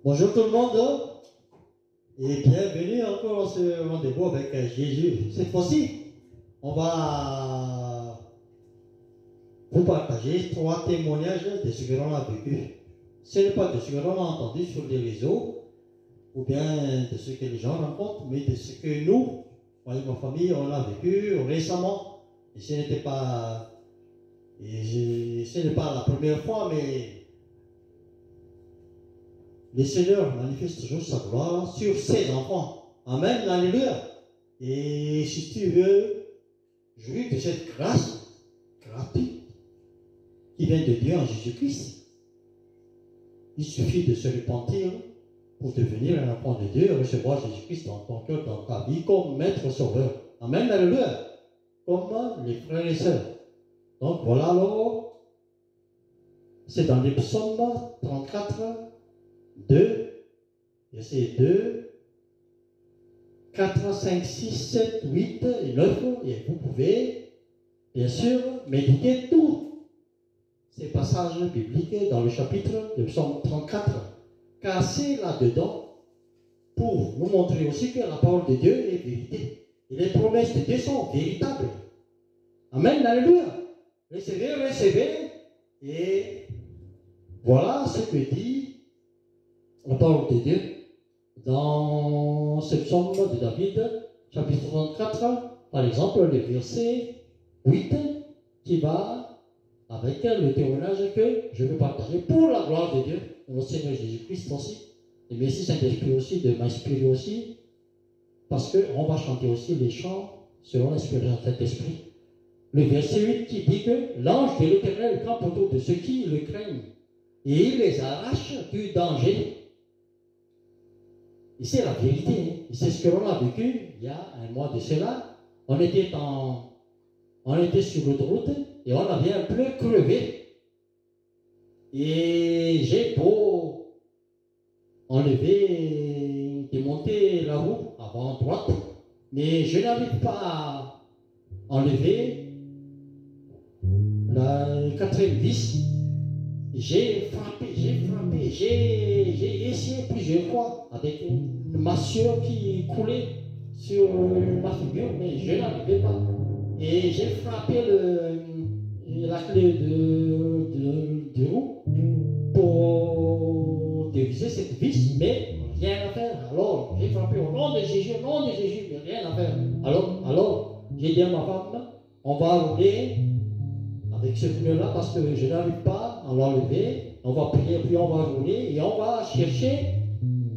Bonjour tout le monde et bienvenue encore dans ce rendez-vous avec Jésus. Cette fois-ci, on va vous partager 3 témoignages de ce que l'on a vécu. Ce n'est pas de ce que l'on a entendu sur les réseaux ou bien de ce que les gens rencontrent, mais de ce que nous, moi et ma famille, on a vécu récemment. Et ce n'est pas la première fois, mais le Seigneur manifeste toujours sa gloire sur ses enfants. Amen, alléluia. Et si tu veux jouir de cette grâce gratuite qui vient de Dieu en Jésus-Christ, il suffit de se repentir pour devenir un enfant de Dieu et recevoir Jésus-Christ dans ton cœur, dans ta vie, comme Maître Sauveur. Amen, alléluia. Comme les frères et sœurs. Donc voilà alors, c'est dans les psaumes 34, 2, verset 2, 4, 5, 6, 7, 8 et 9. Et vous pouvez, bien sûr, méditer tous ces passages bibliques dans le chapitre de psaume 34. Car c'est là-dedans pour nous montrer aussi que la parole de Dieu est vérité. Et les promesses de Dieu sont véritables. Amen, alléluia. Recevez. Et voilà ce que dit la parole de Dieu dans ce psaume de David, chapitre 34, par exemple, le verset 8, qui va avec le témoignage que je veux partager pour la gloire de Dieu, de notre Seigneur Jésus-Christ aussi. Et merci Saint-Esprit aussi de m'inspirer aussi, parce qu'on va chanter aussi les chants selon l'inspiration de Saint-Esprit. Le verset 8 qui dit que l'ange de l'Éternel campe autour de ceux qui le craignent, et il les arrache du danger. Et c'est la vérité, hein. Et c'est ce que l'on a vécu il y a un mois de cela. On était sur l'autoroute et on avait un pneu crevé. Et j'ai beau enlever, démonter la roue avant droite, mais je n'arrive pas à enlever la 4e vis. J'ai frappé, j'ai essayé plusieurs fois avec ma soeur qui coulait sur ma figure, mais je n'arrivais pas. Et j'ai frappé la clé de roue pour déviser cette vis, mais rien à faire. Alors, j'ai frappé au nom de Jésus, mais rien à faire. Alors, j'ai dit à ma femme, on va rouler avec ce pneu-là parce que je n'arrive pas à l'enlever. On va prier, puis on va rouler et on va chercher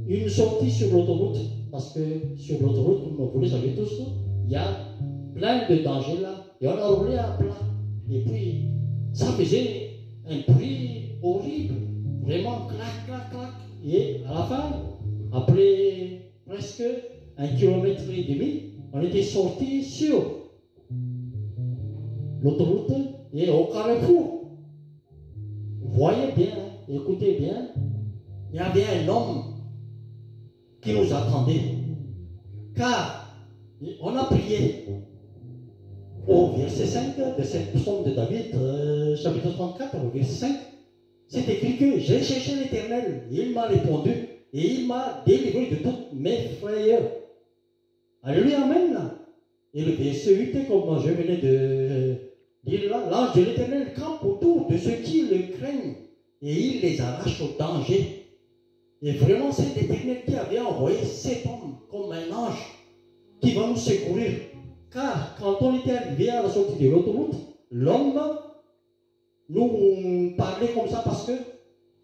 une sortie sur l'autoroute. Parce que sur l'autoroute, comme vous le savez tous, il y a plein de dangers là. Et on a roulé à plat. Et puis, ça faisait un bruit horrible. Vraiment, clac. Et à la fin, après presque 1,5 km, on était sorti sur l'autoroute et au carrefour. Voyez bien, écoutez bien, il y avait un homme qui nous attendait. Car on a prié au verset 5 de cette psaume de David, chapitre 34, au verset 5. C'est écrit que j'ai cherché l'Éternel, et il m'a répondu, et il m'a délivré de toutes mes frayeurs. Alléluia, amen. Et le verset 8, comme je venais de dire là, l'ange de l'Éternel campe autour de ceux qui le craignent, et il les arrache au danger. Et vraiment, c'est l'Éternel qui avait envoyé cet homme comme un ange qui va nous secourir. Car quand on était arrivé à la sortie de l'autoroute, l'homme nous parlait comme ça parce que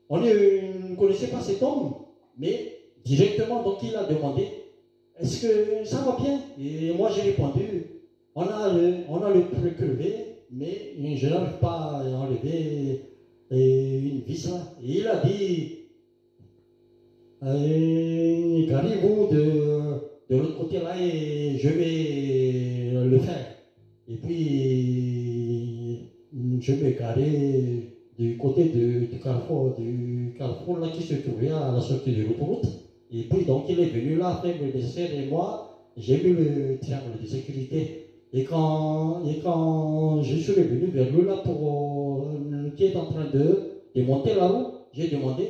on ne connaissait pas cet homme, mais directement, donc il a demandé, est-ce que ça va bien? Et moi j'ai répondu, on a le pneu crevé, mais je n'arrive pas à enlever une vis là. Et il a dit, garez-vous de l'autre côté là et je vais le faire. Et puis, je me garais du côté du carrefour là qui se trouvait à la sortie de l'autoroute. Et puis, donc, il est venu là après me laisser et moi, j'ai vu le triangle de sécurité. Et quand je suis revenu vers lui là pour qui est en train de monter la roue, j'ai demandé,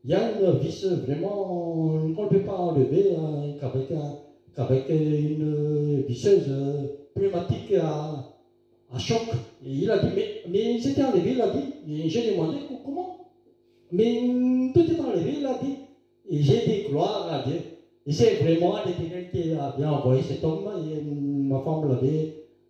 il y a une vis vraiment qu'on ne peut pas enlever hein, qu'avec une visseuse pneumatique à choc. Et il a dit, mais c'était enlevé, il a dit. Et j'ai demandé comment. Mais tout est enlevé, il a dit. Et j'ai dit gloire à Dieu. Et c'est vraiment l'Éternel qui avait envoyé cet homme. Et ma femme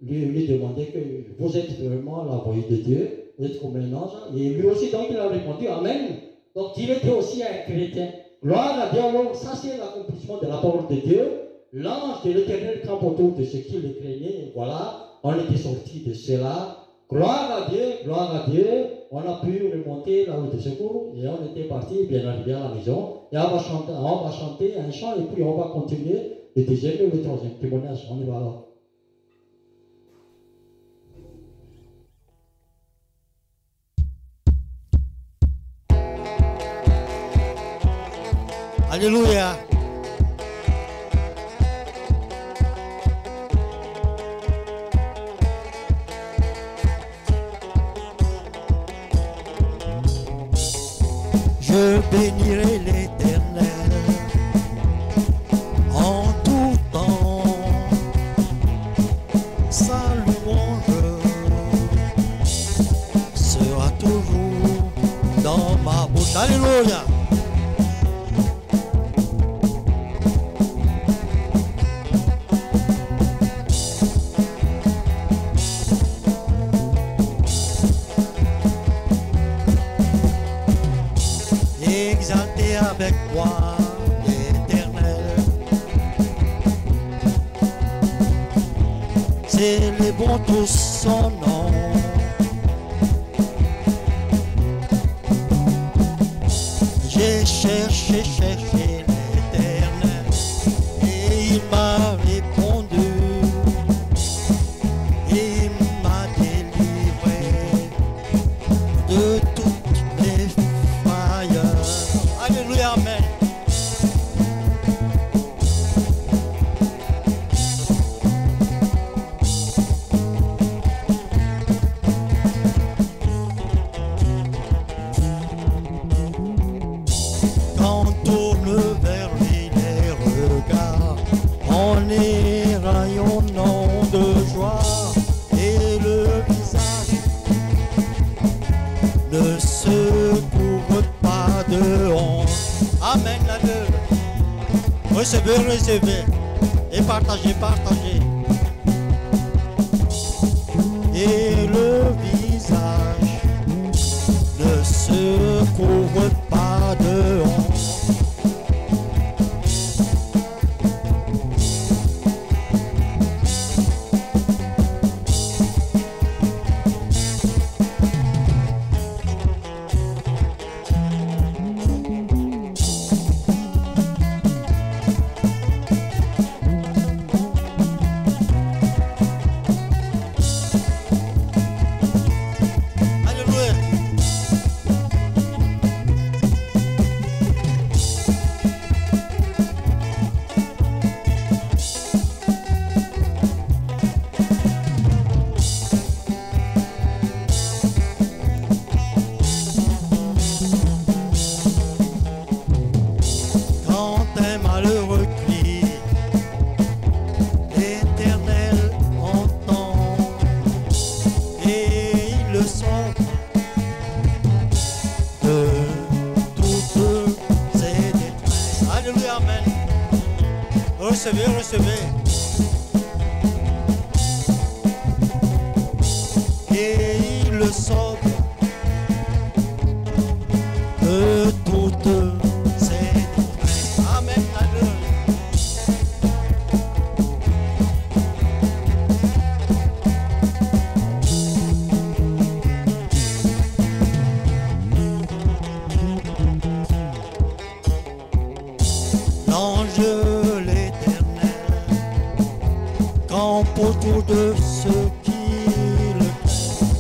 lui demandé que vous êtes vraiment l'envoyé de Dieu, vous êtes comme un ange. Et lui aussi, donc, il a répondu Amen. Donc, il était aussi un chrétien. Gloire à Dieu. Alors, ça, c'est l'accomplissement de la parole de Dieu. L'ange de l'Éternel campe autour de ceux qui le craignaient. Voilà, on était sortis de cela. Gloire à Dieu, on a pu remonter la route de secours et on était parti bien arrivé à la maison. Et on va chanter un chant et puis on va continuer le deuxième et le troisième témoignage. On y va alors. Alléluia. Je bénirai l'Éternel en tout temps, sa louange sera toujours dans ma bouche. Alléluia. Exalté avec moi l'Éternel, célébrons tous son nom. J'ai cherché l'Éternel et il m'a répondu, il m'a délivré de toutes mes failles. Alléluia, amen. Quand on tourne vers lui les regards, on est rayonnant de joie et le visage ne se couvre pas de honte. Amen, la gueule. Recevez et partagez. Et le visage ne se couvre pas de honte. Recevez. Et il le sauve de toutes ses détresses. Amen. L'ange autour de ceux qui le craignent.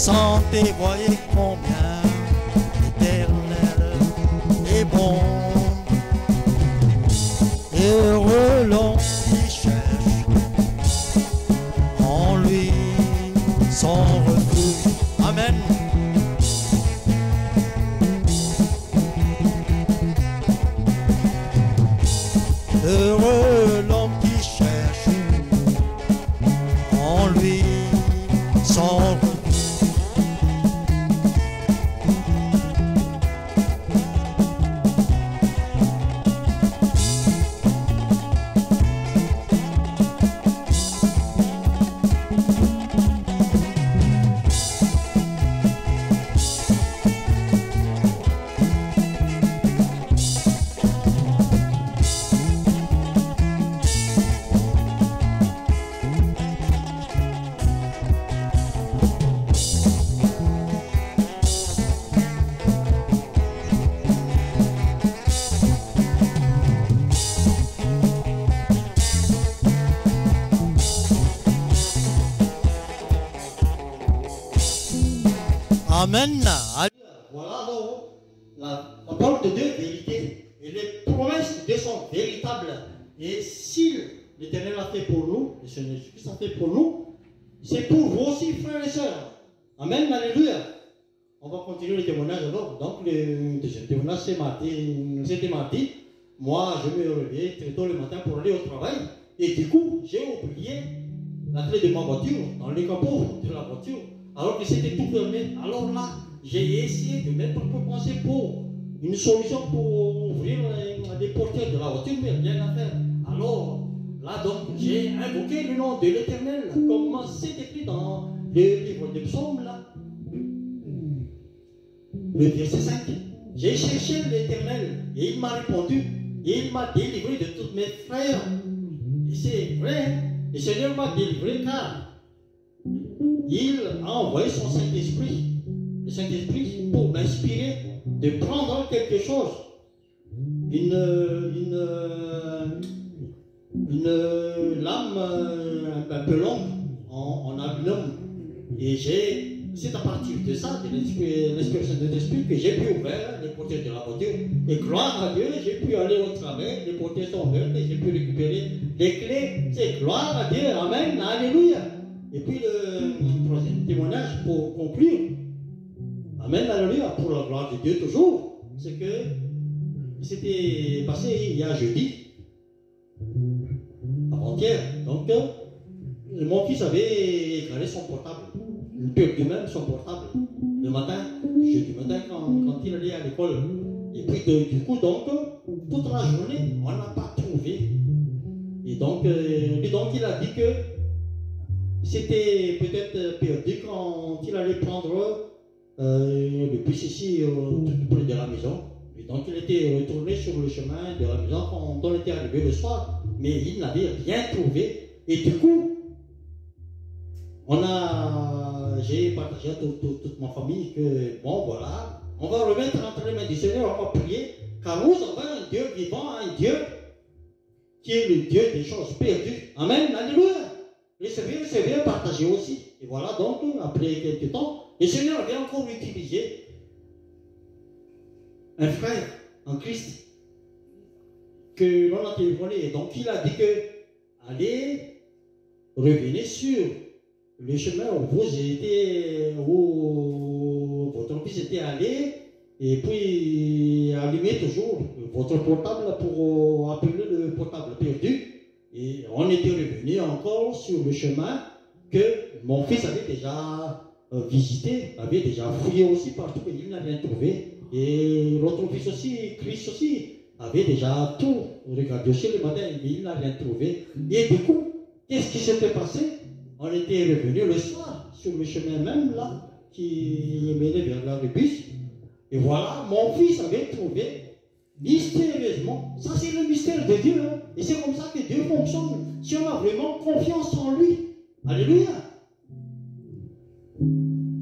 Sentez, voyez combien l'Éternel est bon. Heureux l'homme qui cherche en lui son refuge. Amen. Heureux l'homme qui cherche en lui son refuge. Amen. Voilà, alors, on parle de deux vérités. Et les promesses de Dieu sont véritables. Et si l'Éternel a fait pour nous, le Seigneur Jésus-Christ a fait pour nous, c'est pour vous aussi, frères et sœurs. Amen, alléluia. On va continuer le témoignage alors. Donc, le deuxième témoignage, c'était mardi. Moi, je me réveillais très tôt le matin pour aller au travail. Et du coup, j'ai oublié la clé de ma voiture dans le capot de la voiture. Alors que c'était tout fermé. Alors là, j'ai essayé de mettre un peu penser pour une solution pour ouvrir les portières de la voiture, mais rien à faire. Alors là, donc, j'ai invoqué le nom de l'Éternel, comme c'est écrit dans le livre des psaumes, là. Le verset 5. J'ai cherché l'Éternel et il m'a répondu et il m'a délivré de tous mes frères. Et c'est vrai, le Seigneur m'a délivré car il a envoyé son Saint-Esprit, le Saint-Esprit, pour m'inspirer de prendre quelque chose, une lame un peu longue en aluminium. Et c'est à partir de ça, de l'inspiration de l'Esprit, que j'ai pu ouvrir les portières de la voiture. Et gloire à Dieu, j'ai pu aller au travail, les portières sont ouvertes et j'ai pu récupérer les clés. C'est gloire à Dieu, amen, alléluia. Et puis le troisième témoignage pour conclure, amen, alléluia, pour la gloire de Dieu toujours, c'est que c'était passé il y a jeudi, avant-hier. Donc, mon fils avait égaré son portable, il perdu même son portable le matin, jeudi matin quand il allait à l'école. Et puis du coup, donc, toute la journée, on n'a pas trouvé. Et donc il a dit que c'était peut-être perdu quand il allait prendre le bus ici tout près de la maison. Et donc il était retourné sur le chemin de la maison quand on était arrivé le soir, mais il n'avait rien trouvé. Et du coup, j'ai partagé à toute ma famille que bon voilà, on va remettre entre les mains du Seigneur, on va prier, car nous avons un Dieu vivant, un Dieu qui est le Dieu des choses perdues. Amen, alléluia. Et c'est bien partagé aussi. Et voilà, donc, après quelques temps, le Seigneur avait encore utilisé un frère en Christ que l'on a téléphoné. Et donc, il a dit que allez, revenez sur le chemin où votre fils était allé, et puis allumez toujours votre portable pour appeler le portable perdu. Et on était revenu encore sur le chemin que mon fils avait déjà visité, avait déjà fouillé aussi partout, et il n'a rien trouvé. Et l'autre fils aussi, Chris aussi, avait déjà tout regardé aussi le matin, mais il n'a rien trouvé. Et du coup, qu'est-ce qui s'était passé? On était revenu le soir sur le chemin même là, qui menait vers la bus. Et voilà, mon fils avait trouvé mystérieusement. Ça, c'est le mystère de Dieu. Hein? Et c'est comme ça que Dieu fonctionne. Si on a vraiment confiance en lui. Alléluia.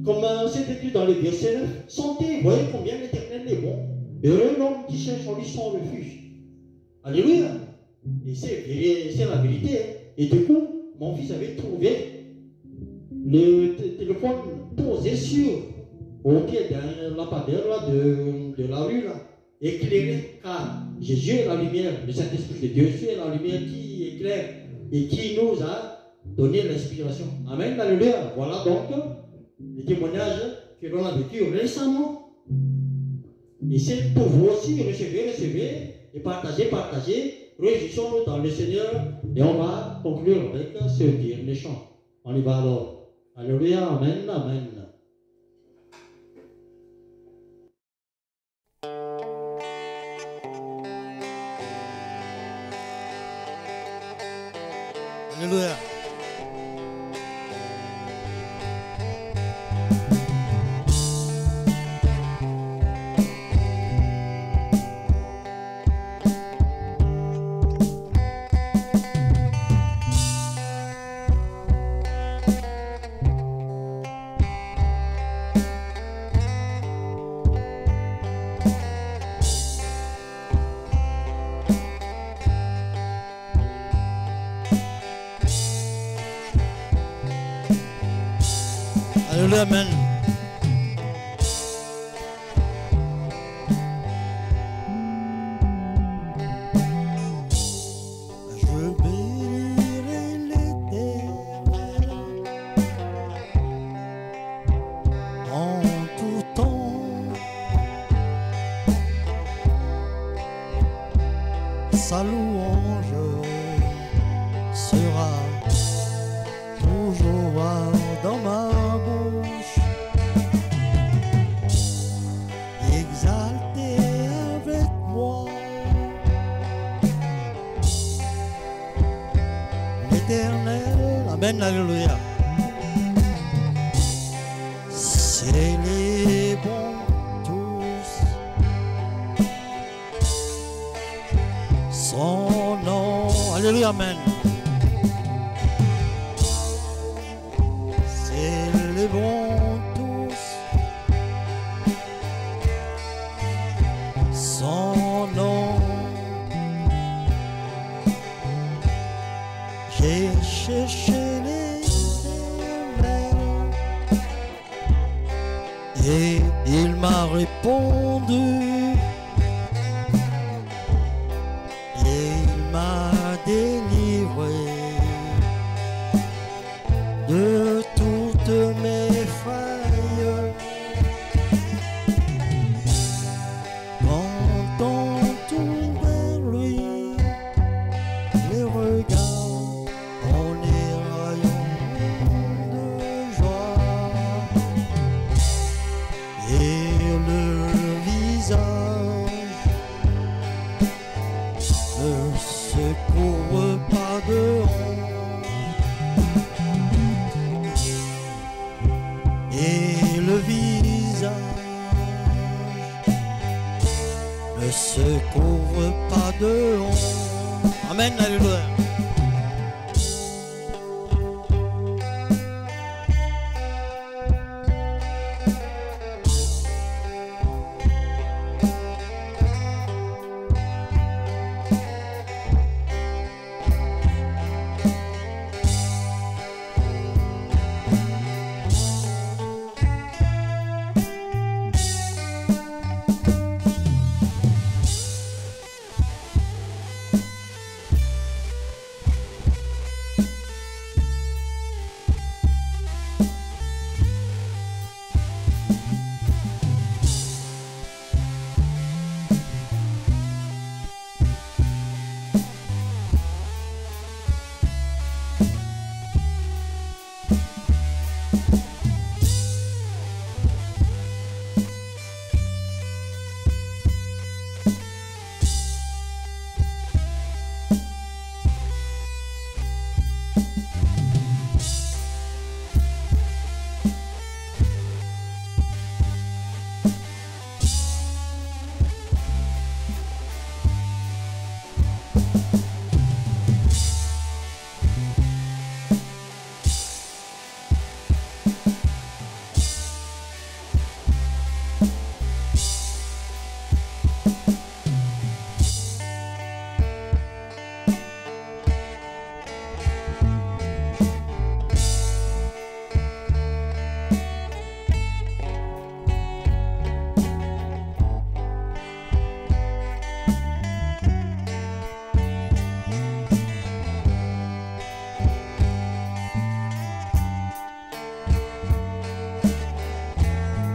Comme c'est écrit dans le verset 9. Sentez, voyez combien l'Éternel est bon. Heureux l'homme qui cherche en lui son refuge. Alléluia. Et c'est la vérité. Hein? Et du coup, mon fils avait trouvé le téléphone posé posé sur, au pied d'un lampadaire là, de la rue, là, éclairé, car Jésus est la lumière, le Saint-Esprit de Dieu est la lumière qui éclaire et qui nous a donné l'inspiration. Amen, alléluia. Voilà donc les témoignages que l'on a vécu récemment. Et c'est pour vous aussi, recevez et partagez. Réjouissons-nous dans le Seigneur et on va conclure avec ce dernier chant. On y va alors. Alléluia, amen, amen. Alléluia. Alléluia, amen. Je bénirai l'Éternel en tout temps. Sa louange sera toujours dans ma bouche. Exalté avec moi l'Éternel. Amen, alléluia. C'est les bons tous, son nom. Alléluia, amen. C'est les bons tous, son nom. J'ai cherché l'Éternel et il m'a répondu et il m'a délivré de toutes mes failles. Quand on tourne vers lui les regards, on est rayonnant de joie et le visage ne se couvre pas de honte. Et le visage ne se couvre pas de honte. Amen, alléluia.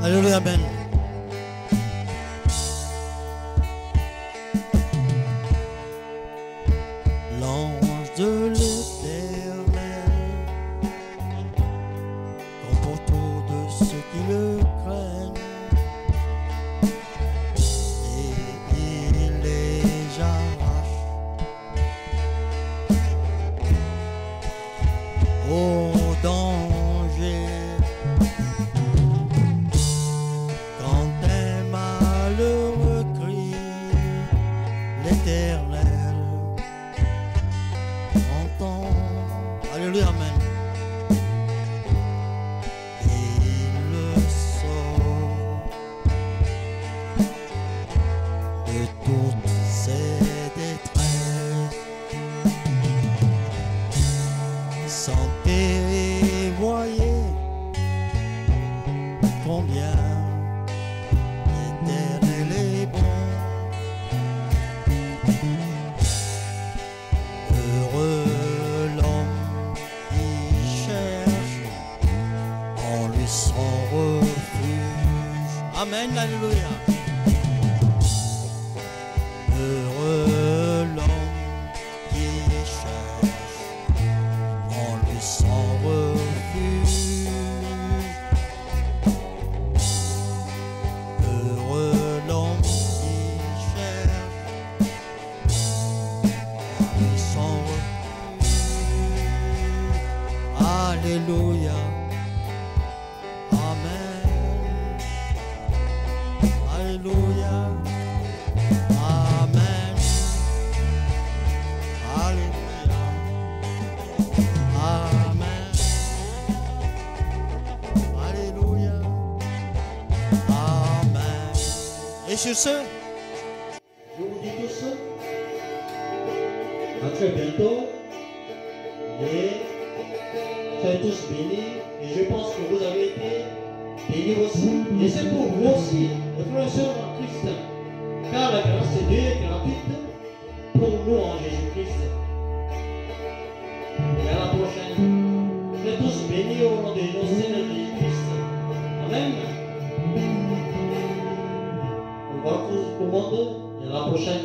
Alléluia, Amen. L'ange de l'Éternel campe autour de ceux qui le craignent et il les arrache au danger. Quand un malheureux crie, l'Éternel entend. Alléluia, Amen. Et il le sort de toutes ses détresses. Sentez et voyez combien l'Éternel est bon. Heureux l'homme qui cherche en lui son refuge. Amen, alléluia. Heureux l'homme qui cherche en lui son refuge. Heureux l'homme qui cherche en lui son refuge. Alléluia. Amen. Alléluia. Amen. Alléluia. Amen. Alléluia. Amen. Et sur ce, Je vous dis tous, à très bientôt. Et soyez tous bénis. Et je pense que vous avez été bénis aussi. Et c'est pour vous aussi, les frères et sœurs en Christ. Car la grâce de Dieu est gratuite pour nous en Jésus-Christ. Et à la prochaine. Soyez tous bénis au nom de notre Seigneur Jésus-Christ. Amen. Au revoir tout le monde et à la prochaine.